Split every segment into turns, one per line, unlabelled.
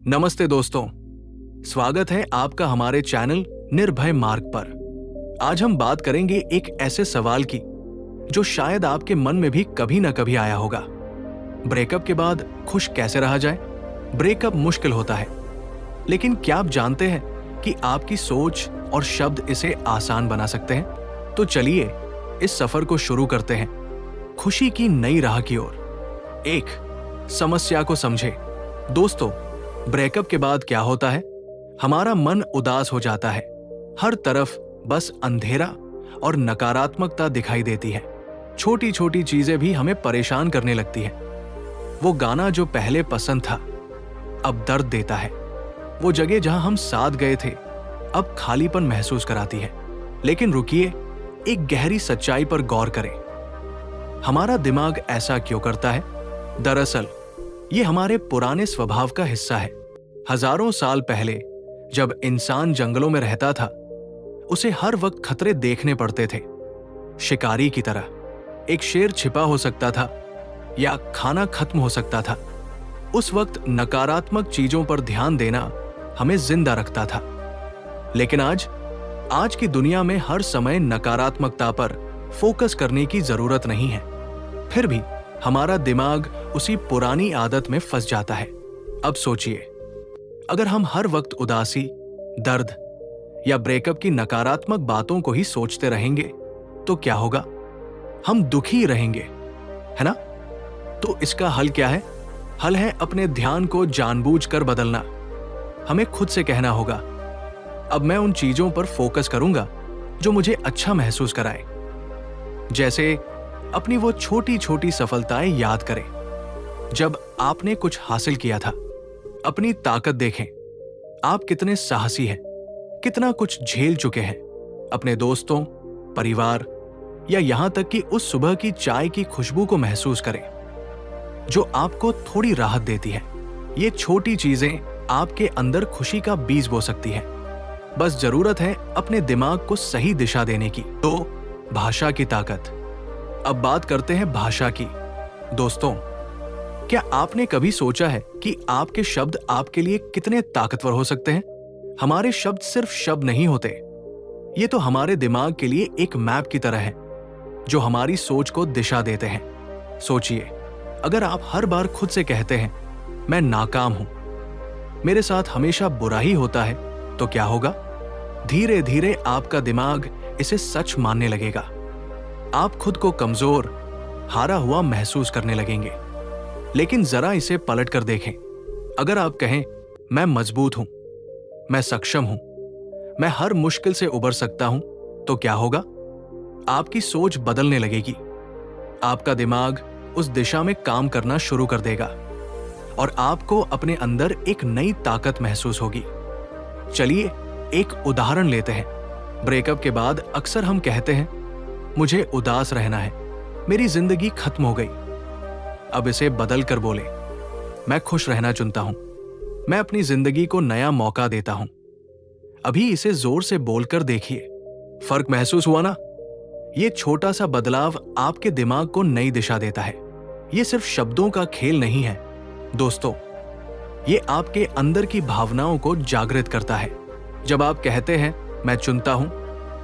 नमस्ते दोस्तों, स्वागत है आपका हमारे चैनल निर्भय मार्ग पर। आज हम बात करेंगे एक ऐसे सवाल की जो शायद आपके मन में भी कभी ना कभी आया होगा। ब्रेकअप के बाद खुश कैसे रहा जाए? ब्रेकअप मुश्किल होता है, लेकिन क्या आप जानते हैं कि आपकी सोच और शब्द इसे आसान बना सकते हैं? तो चलिए इस सफर को शुरू करते हैं, खुशी की नई राह की ओर। एक, समस्या को समझे। दोस्तों, ब्रेकअप के बाद क्या होता है? हमारा मन उदास हो जाता है, हर तरफ बस अंधेरा और नकारात्मकता दिखाई देती है। छोटी छोटी चीजें भी हमें परेशान करने लगती हैं। वो गाना जो पहले पसंद था अब दर्द देता है। वो जगह जहां हम साथ गए थे अब खालीपन महसूस कराती है। लेकिन रुकिए, एक गहरी सच्चाई पर गौर करें। हमारा दिमाग ऐसा क्यों करता है? दरअसल ये हमारे पुराने स्वभाव का हिस्सा है। हजारों साल पहले जब इंसान जंगलों में रहता था, उसे हर वक्त खतरे देखने पड़ते थे। शिकारी की तरह एक शेर छिपा हो सकता था या खाना खत्म हो सकता था। उस वक्त नकारात्मक चीजों पर ध्यान देना हमें जिंदा रखता था। लेकिन आज की दुनिया में हर समय नकारात्मकता पर फोकस करने की जरूरत नहीं है। फिर भी हमारा दिमाग उसी पुरानी आदत में फंस जाता है। अब सोचिए, अगर हम हर वक्त उदासी, दर्द या ब्रेकअप की नकारात्मक बातों को ही सोचते रहेंगे तो क्या होगा? हम दुखी रहेंगे, है ना? तो इसका हल क्या है? हल है अपने ध्यान को जानबूझकर बदलना। हमें खुद से कहना होगा, अब मैं उन चीजों पर फोकस करूंगा जो मुझे अच्छा महसूस कराए। जैसे अपनी वो छोटी छोटी सफलताएं याद करें जब आपने कुछ हासिल किया था। अपनी ताकत देखें, आप कितने साहसी हैं, कितना कुछ झेल चुके हैं। अपने दोस्तों, परिवार या यहां तक कि उस सुबह की चाय की खुशबू को महसूस करें जो आपको थोड़ी राहत देती है। ये छोटी चीजें आपके अंदर खुशी का बीज बो सकती हैं। बस जरूरत है अपने दिमाग को सही दिशा देने की। तो भाषा की ताकत। अब बात करते हैं भाषा की। दोस्तों, क्या आपने कभी सोचा है कि आपके शब्द आपके लिए कितने ताकतवर हो सकते हैं? हमारे शब्द सिर्फ शब्द नहीं होते, ये तो हमारे दिमाग के लिए एक मैप की तरह है जो हमारी सोच को दिशा देते हैं। सोचिए, अगर आप हर बार खुद से कहते हैं मैं नाकाम हूं, मेरे साथ हमेशा बुरा ही होता है, तो क्या होगा? धीरे धीरे आपका दिमाग इसे सच मानने लगेगा। आप खुद को कमजोर, हारा हुआ महसूस करने लगेंगे। लेकिन जरा इसे पलट कर देखें। अगर आप कहें मैं मजबूत हूं, मैं सक्षम हूं, मैं हर मुश्किल से उबर सकता हूं, तो क्या होगा? आपकी सोच बदलने लगेगी। आपका दिमाग उस दिशा में काम करना शुरू कर देगा और आपको अपने अंदर एक नई ताकत महसूस होगी। चलिए एक उदाहरण लेते हैं। ब्रेकअप के बाद अक्सर हम कहते हैं मुझे उदास रहना है, मेरी जिंदगी खत्म हो गई। अब इसे बदल कर बोले, मैं खुश रहना चुनता हूं, मैं अपनी जिंदगी को नया मौका देता हूं। अभी इसे जोर से बोलकर देखिए, फर्क महसूस हुआ ना? ये छोटा सा बदलाव आपके दिमाग को नई दिशा देता है। ये सिर्फ शब्दों का खेल नहीं है दोस्तों, ये आपके अंदर की भावनाओं को जागृत करता है। जब आप कहते हैं मैं चुनता हूं,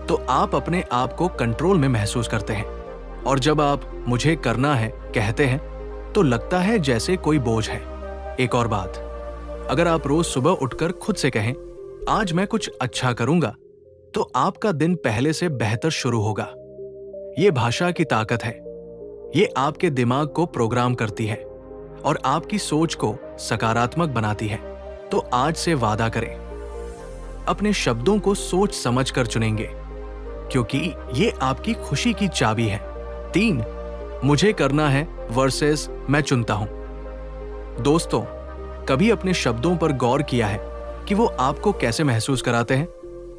तो आप अपने आप को कंट्रोल में महसूस करते हैं। और जब आप मुझे करना है कहते हैं, तो लगता है जैसे कोई बोझ है। एक और बात, अगर आप रोज सुबह उठकर खुद से कहें आज मैं कुछ अच्छा करूंगा, तो आपका दिन पहले से बेहतर शुरू होगा। ये भाषा की ताकत है। ये आपके दिमाग को प्रोग्राम करती है और आपकी सोच को सकारात्मक बनाती है। तो आज से वादा करें, अपने शब्दों को सोच समझ कर चुनेंगे, क्योंकि ये आपकी खुशी की चाबी है। 3, मुझे करना है वर्सेस मैं चुनता हूं। दोस्तों, कभी अपने शब्दों पर गौर किया है कि वो आपको कैसे महसूस कराते हैं?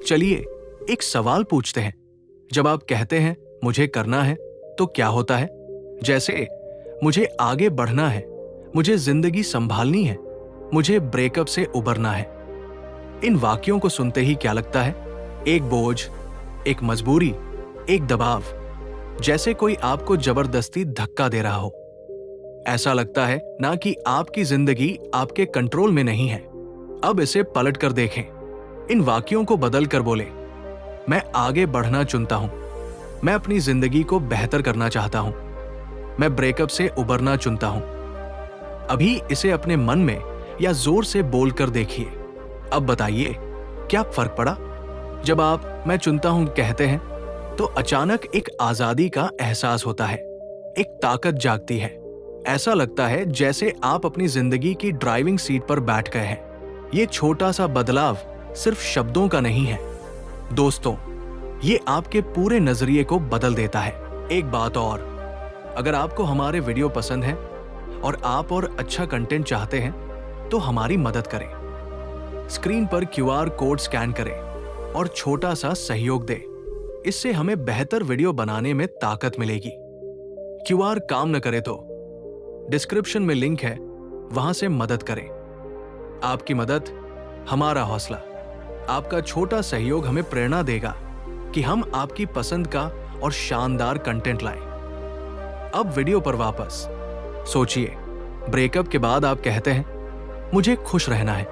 चलिए एक सवाल पूछते हैं। जब आप कहते हैं मुझे करना है, तो क्या होता है? जैसे मुझे आगे बढ़ना है, मुझे जिंदगी संभालनी है, मुझे ब्रेकअप से उबरना है। इन वाक्यों को सुनते ही क्या लगता है? एक बोझ, एक मजबूरी, एक दबाव, जैसे कोई आपको जबरदस्ती धक्का दे रहा हो। ऐसा लगता है ना कि आपकी जिंदगी आपके कंट्रोल में नहीं है, अब इसे पलट कर देखें। इन वाक्यों को बदल कर बोले, मैं आगे बढ़ना चुनता हूं, मैं अपनी जिंदगी को बेहतर करना चाहता हूं, मैं ब्रेकअप से उबरना चुनता हूं। अभी इसे अपने मन में या जोर से बोलकर देखिए। अब बताइए, क्या फर्क पड़ा? जब आप मैं चुनता हूं कहते हैं तो अचानक एक आजादी का एहसास होता है, एक ताकत जागती है। ऐसा लगता है जैसे आप अपनी जिंदगी की ड्राइविंग सीट पर बैठ गए हैं। ये छोटा सा बदलाव सिर्फ शब्दों का नहीं है दोस्तों, ये आपके पूरे नजरिए को बदल देता है। एक बात और, अगर आपको हमारे वीडियो पसंद है और आप और अच्छा कंटेंट चाहते हैं तो हमारी मदद करें। स्क्रीन पर QR कोड स्कैन करें और छोटा सा सहयोग दें। इससे हमें बेहतर वीडियो बनाने में ताकत मिलेगी। QR काम न करे तो डिस्क्रिप्शन में लिंक है, वहां से मदद करें। आपकी मदद हमारा हौसला, आपका छोटा सहयोग हमें प्रेरणा देगा कि हम आपकी पसंद का और शानदार कंटेंट लाएं। अब वीडियो पर वापस। सोचिए, ब्रेकअप के बाद आप कहते हैं मुझे खुश रहना है।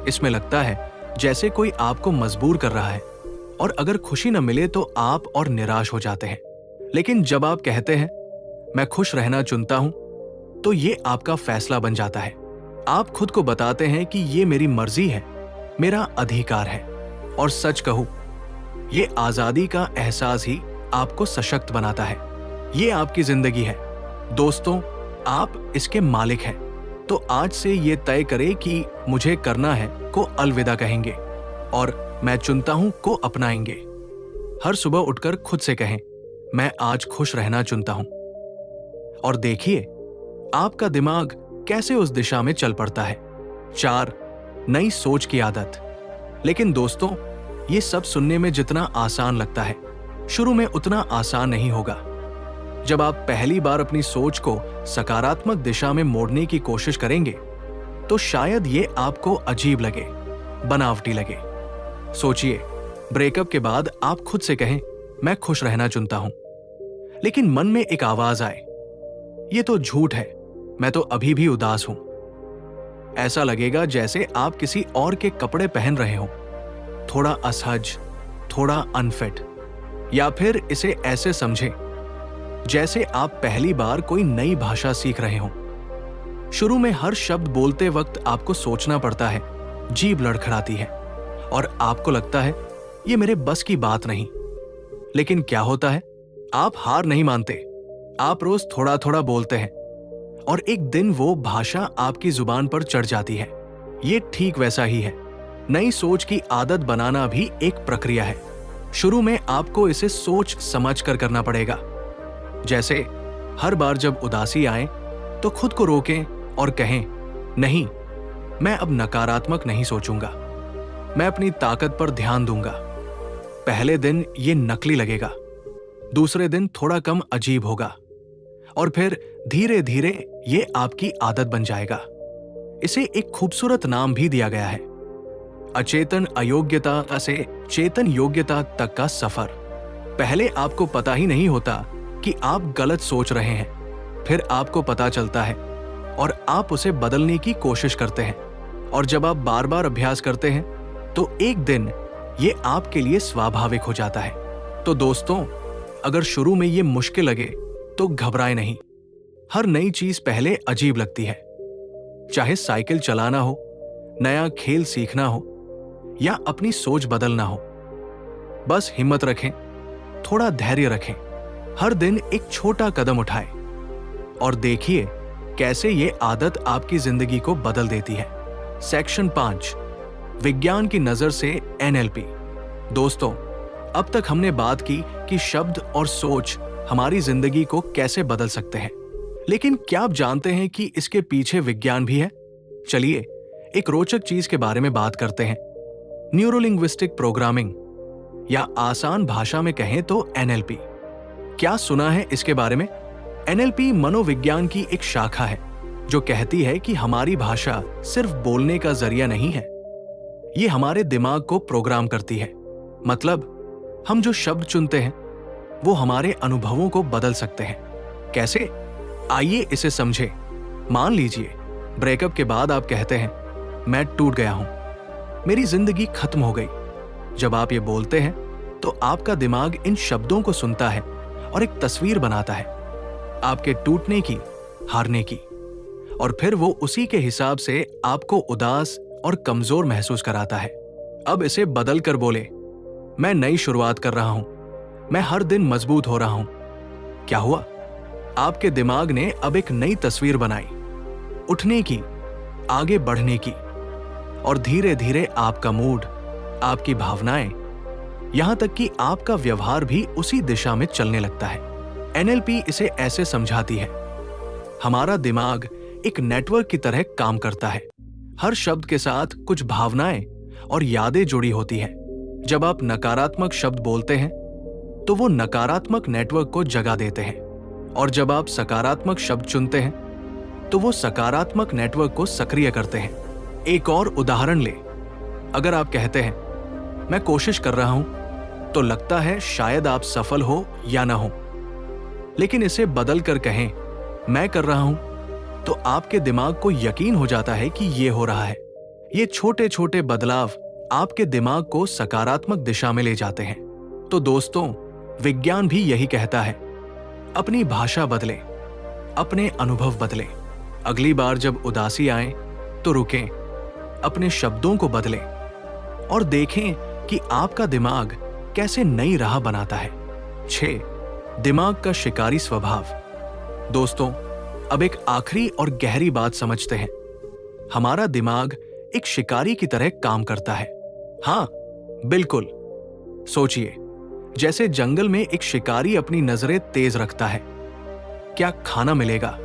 इसमें लगता है जैसे कोई आपको मजबूर कर रहा है और अगर खुशी न मिले तो आप और निराश हो जाते हैं। लेकिन जब आप कहते हैं मैं खुश रहना चुनता हूं तो ये आपका फैसला बन जाता है। आप खुद को बताते हैं कि ये मेरी मर्जी है, मेरा अधिकार है। और सच कहूं, ये आजादी का एहसास ही आपको सशक्त बनाता है। ये आपकी जिंदगी है दोस्तों, आप इसके मालिक हैं। तो आज से ये तय करें कि मुझे करना है को अलविदा कहेंगे और मैं चुनता हूं को अपनाएंगे। हर सुबह उठकर खुद से कहें मैं आज खुश रहना चुनता हूं। और देखिए आपका दिमाग कैसे उस दिशा में चल पड़ता है। 4, नई सोच की आदत। लेकिन दोस्तों, ये सब सुनने में जितना आसान लगता है, शुरू में उतना आसान नहीं होगा। जब आप पहली बार अपनी सोच को सकारात्मक दिशा में मोड़ने की कोशिश करेंगे तो शायद ये आपको अजीब लगे, बनावटी लगे। सोचिए, ब्रेकअप के बाद आप खुद से कहें मैं खुश रहना चुनता हूं, लेकिन मन में एक आवाज आए ये तो झूठ है, मैं तो अभी भी उदास हूं। ऐसा लगेगा जैसे आप किसी और के कपड़े पहन रहे हो, थोड़ा असहज, थोड़ा अनफिट। या फिर इसे ऐसे समझें जैसे आप पहली बार कोई नई भाषा सीख रहे हो। शुरू में हर शब्द बोलते वक्त आपको सोचना पड़ता है, जीभ लड़खड़ाती है और आपको लगता है ये मेरे बस की बात नहीं। लेकिन क्या होता है, आप हार नहीं मानते, आप रोज थोड़ा थोड़ा बोलते हैं और एक दिन वो भाषा आपकी जुबान पर चढ़ जाती है। ये ठीक वैसा ही है, नई सोच की आदत बनाना भी एक प्रक्रिया है। शुरू में आपको इसे सोच समझ कर करना पड़ेगा। जैसे हर बार जब उदासी आए तो खुद को रोकें और कहें नहीं, मैं अब नकारात्मक नहीं सोचूंगा, मैं अपनी ताकत पर ध्यान दूंगा। पहले दिन ये नकली लगेगा, दूसरे दिन थोड़ा कम अजीब होगा और फिर धीरे धीरे ये आपकी आदत बन जाएगा। इसे एक खूबसूरत नाम भी दिया गया है, अचेतन अयोग्यता से चेतन योग्यता तक का सफर। पहले आपको पता ही नहीं होता कि आप गलत सोच रहे हैं, फिर आपको पता चलता है और आप उसे बदलने की कोशिश करते हैं। और जब आप बार बार अभ्यास करते हैं तो एक दिन ये आपके लिए स्वाभाविक हो जाता है। तो दोस्तों, अगर शुरू में ये मुश्किल लगे तो घबराए नहीं। हर नई चीज पहले अजीब लगती है, चाहे साइकिल चलाना हो, नया खेल सीखना हो या अपनी सोच बदलना हो। बस हिम्मत रखें, थोड़ा धैर्य रखें, हर दिन एक छोटा कदम उठाएं और देखिए कैसे ये आदत आपकी जिंदगी को बदल देती है। सेक्शन 5, विज्ञान की नजर से NLP। दोस्तों, अब तक हमने बात की कि शब्द और सोच हमारी जिंदगी को कैसे बदल सकते हैं, लेकिन क्या आप जानते हैं कि इसके पीछे विज्ञान भी है? चलिए एक रोचक चीज के बारे में बात करते हैं, न्यूरोलिंग्विस्टिक प्रोग्रामिंग, या आसान भाषा में कहें तो NLP। क्या सुना है इसके बारे में? NLP मनोविज्ञान की एक शाखा है जो कहती है कि हमारी भाषा सिर्फ बोलने का जरिया नहीं है, ये हमारे दिमाग को प्रोग्राम करती है। मतलब हम जो शब्द चुनते हैं वो हमारे अनुभवों को बदल सकते हैं। कैसे? आइए इसे समझें। मान लीजिए ब्रेकअप के बाद आप कहते हैं मैं टूट गया हूं, मेरी जिंदगी खत्म हो गई। जब आप ये बोलते हैं तो आपका दिमाग इन शब्दों को सुनता है और एक तस्वीर बनाता है आपके टूटने की, हारने की, और फिर वो उसी के हिसाब से आपको उदास और कमजोर महसूस कराता है। अब इसे बदल कर बोले, मैं नई शुरुआत कर रहा हूं, मैं हर दिन मजबूत हो रहा हूं। क्या हुआ? आपके दिमाग ने अब एक नई तस्वीर बनाई, उठने की, आगे बढ़ने की, और धीरे धीरे आपका मूड, आपकी भावनाएं, यहां तक कि आपका व्यवहार भी उसी दिशा में चलने लगता है। एनएलपी इसे ऐसे समझाती है, हमारा दिमाग एक नेटवर्क की तरह काम करता है। हर शब्द के साथ कुछ भावनाएं और यादें जुड़ी होती हैं। जब आप नकारात्मक शब्द बोलते हैं तो वो नकारात्मक नेटवर्क को जगा देते हैं, और जब आप सकारात्मक शब्द चुनते हैं तो वो सकारात्मक नेटवर्क को सक्रिय करते हैं। एक और उदाहरण ले, अगर आप कहते हैं मैं कोशिश कर रहा हूं, तो लगता है शायद आप सफल हो या ना हो। लेकिन इसे बदल कर कहें मैं कर रहा हूं, तो आपके दिमाग को यकीन हो जाता है कि ये हो रहा है। ये छोटे छोटे बदलाव आपके दिमाग को सकारात्मक दिशा में ले जाते हैं। तो दोस्तों, विज्ञान भी यही कहता है, अपनी भाषा बदले, अपने अनुभव बदले। अगली बार जब उदासी आए तो रुकें, अपने शब्दों को बदलें और देखें कि आपका दिमाग कैसे नई राह बनाता है। 6. दिमाग का शिकारी स्वभाव। दोस्तों, अब एक आखिरी और गहरी बात समझते हैं। हमारा दिमाग एक शिकारी की तरह काम करता है। हाँ, बिल्कुल। सोचिए, जैसे जंगल में एक शिकारी अपनी नजरें तेज रखता है, क्या खाना मिलेगा,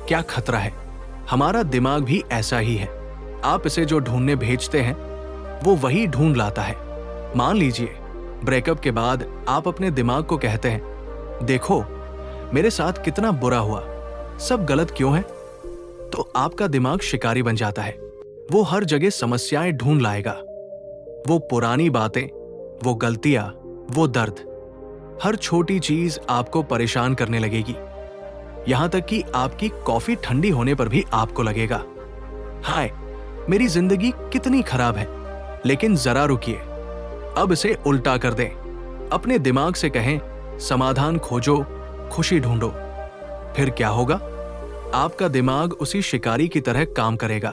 क्या खतरा है। हमारा दिमाग भी ऐसा ही है। आप इसे जो ढूंढने भेजते हैं वो वही ढूंढ लाता है। मान लीजिए, ब्रेकअप के बाद आप अपने दिमाग को कहते हैं, देखो मेरे साथ कितना बुरा हुआ, सब गलत क्यों है, तो आपका दिमाग शिकारी बन जाता है। वो हर जगह समस्याएं ढूंढ लाएगा। वो पुरानी बातें, वो गलतियां, वो दर्द, हर छोटी चीज आपको परेशान करने लगेगी। यहां तक कि आपकी कॉफी ठंडी होने पर भी आपको लगेगा, हाय मेरी जिंदगी कितनी खराब है। लेकिन जरा रुकिए, अब इसे उल्टा कर दें। अपने दिमाग से कहें, समाधान खोजो, खुशी ढूंढो। फिर क्या होगा? आपका दिमाग उसी शिकारी की तरह काम करेगा,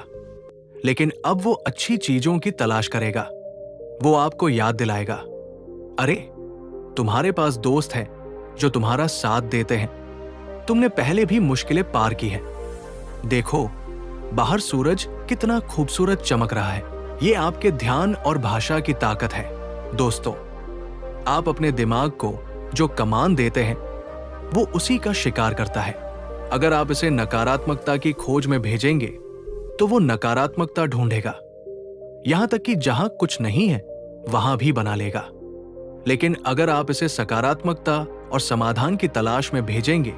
लेकिन अब वो अच्छी चीजों की तलाश करेगा। वो आपको याद दिलाएगा, अरे तुम्हारे पास दोस्त हैं जो तुम्हारा साथ देते हैं, तुमने पहले भी मुश्किलें पार की हैं। देखो बाहर सूरज कितना खूबसूरत चमक रहा है। ये आपके ध्यान और भाषा की ताकत है। दोस्तों, आप अपने दिमाग को जो कमान देते हैं वो उसी का शिकार करता है। अगर आप इसे नकारात्मकता की खोज में भेजेंगे तो वो नकारात्मकता ढूंढेगा, यहां तक कि जहां कुछ नहीं है वहां भी बना लेगा। लेकिन अगर आप इसे सकारात्मकता और समाधान की तलाश में भेजेंगे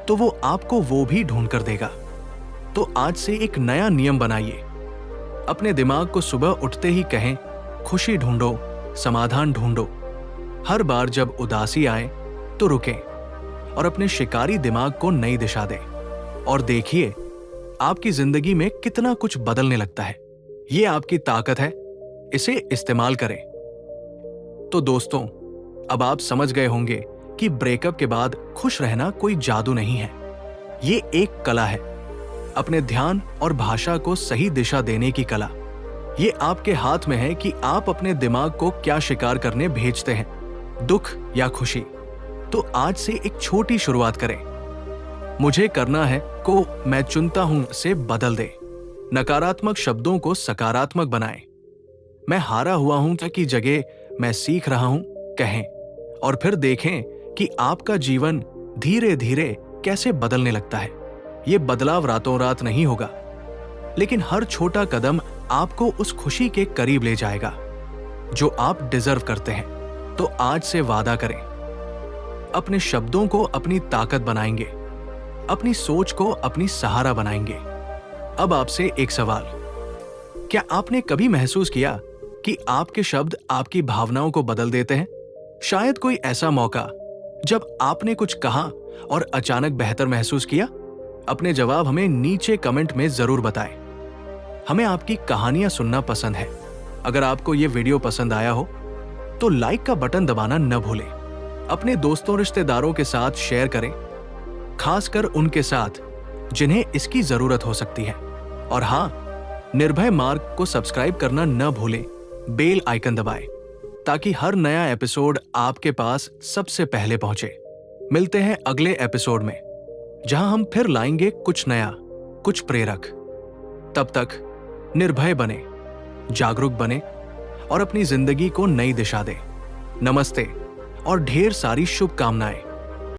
तो वो आपको वो भी ढूंढ कर देगा। तो आज से एक नया नियम बनाइए। अपने दिमाग को सुबह उठते ही कहें, खुशी ढूंढो, समाधान ढूंढो। हर बार जब उदासी आए तो रुकें और अपने शिकारी दिमाग को नई दिशा दें, और देखिए आपकी जिंदगी में कितना कुछ बदलने लगता है। ये आपकी ताकत है, इसे इस्तेमाल करें। तो दोस्तों, अब आप समझ गए होंगे कि ब्रेकअप के बाद खुश रहना कोई जादू नहीं है। ये एक कला है, अपने ध्यान और भाषा को सही दिशा देने की कला। ये आपके हाथ में है कि आप अपने दिमाग को क्या शिकार करने भेजते हैं, दुख या खुशी। तो आज से एक छोटी शुरुआत करें। मुझे करना है को मैं चुनता हूं से बदल दे। नकारात्मक शब्दों को सकारात्मक बनाएं। मैं हारा हुआ हूं की जगह मैं सीख रहा हूं कहें, और फिर देखें कि आपका जीवन धीरे धीरे कैसे बदलने लगता है। ये बदलाव रातों रात नहीं होगा, लेकिन हर छोटा कदम आपको उस खुशी के करीब ले जाएगा जो आप डिजर्व करते हैं। तो आज से वादा करें, अपने शब्दों को अपनी ताकत बनाएंगे, अपनी सोच को अपनी सहारा बनाएंगे। अब आपसे एक सवाल, क्या आपने कभी महसूस किया कि आपके शब्द आपकी भावनाओं को बदल देते हैं? शायद कोई ऐसा मौका जब आपने कुछ कहा और अचानक बेहतर महसूस किया? अपने जवाब हमें नीचे कमेंट में जरूर बताएं। हमें आपकी कहानियां सुनना पसंद है। अगर आपको ये वीडियो पसंद आया हो तो लाइक का बटन दबाना न भूलें। अपने दोस्तों रिश्तेदारों के साथ शेयर करें, खासकर उनके साथ जिन्हें इसकी जरूरत हो सकती है। और हाँ, निर्भय मार्ग को सब्सक्राइब करना न भूलें, बेल आइकन दबाएं ताकि हर नया एपिसोड आपके पास सबसे पहले पहुंचे। मिलते हैं अगले एपिसोड में, जहां हम फिर लाएंगे कुछ नया, कुछ प्रेरक। तब तक निर्भय बने, जागरूक बने और अपनी जिंदगी को नई दिशा दें। नमस्ते और ढेर सारी शुभकामनाएं।